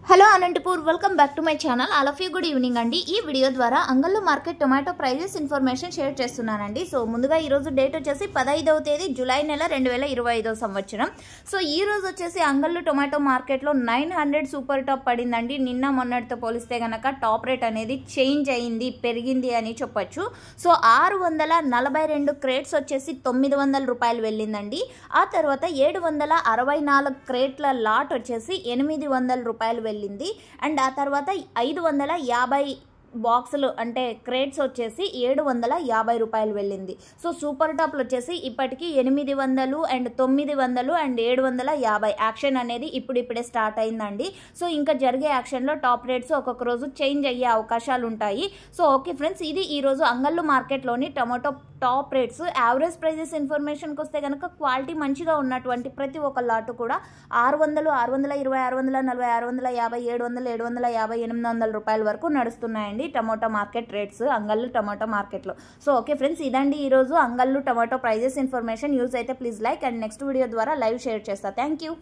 Hello Anantapur welcome back to my channel. All of you good evening అండి. ఈ video ద్వారా Angallu market tomato prices information share చేస్తున్నానండి. So ముందుగా ఈరోజు డేట్ వచ్చేసి 15వ తేదీ జూలై నెల 2025 సంవత్సరం. సో ఈ రోజు వచ్చేసి అంగళ్ళు టొమాటో మార్కెట్లో 900 సూపర్ టాప్ పడిందండి. నిన్న మొన్నటితో పోలిస్తే కనుక టాప్ రేట్ అనేది చేంజ్ అయింది, పెరిగింది అని చెప్పొచ్చు. సో 642 క్రేట్స్ వచ్చేసి 900 రూపాయలు వెళ్ళిందండి. ఆ తర్వాత 764 క్రేట్ల లాట్ వచ్చేసి 800 రూపాయలు వెళ్ళింది. అండ్ ఆ తర్వాత 550 బాక్సులు అంటే క్రేట్స్ వచ్చేసి 750 రూపాయలు వెళ్ళింది. సో సూపర్ టాప్లు వచ్చేసి ఇప్పటికీ 800 అండ్ 900 అండ్ 750 యాక్షన్ అనేది ఇప్పుడిప్పుడే స్టార్ట్ అయిందండి. సో ఇంకా జరిగే యాక్షన్లో టాప్ రేట్స్ ఒక్కొక్క రోజు చేంజ్ అయ్యే అవకాశాలు ఉంటాయి. సో ఓకే ఫ్రెండ్స్, ఇది ఈరోజు అంగళ్ళు మార్కెట్లోని tomato top rates. Average prices ఇన్ఫర్మేషన్కి వస్తే కనుక క్వాలిటీ మంచిగా ఉన్నటువంటి ప్రతి ఒక్క లాటు కూడా 600, 620, 640, 650, 700, 750, 800 రూపాయల వరకు నడుస్తున్నాయండి టమాటో మార్కెట్ రేట్స్ అంగళ్ళు టమాటో మార్కెట్లో. సో ఓకే ఫ్రెండ్స్, ఇదండి ఈరోజు అంగళ్ళు టమాటో ప్రైజెస్ ఇన్ఫర్మేషన్. యూజ్ అయితే please like and next video ద్వారా లైవ్ షేర్ చేస్తా. Thank you.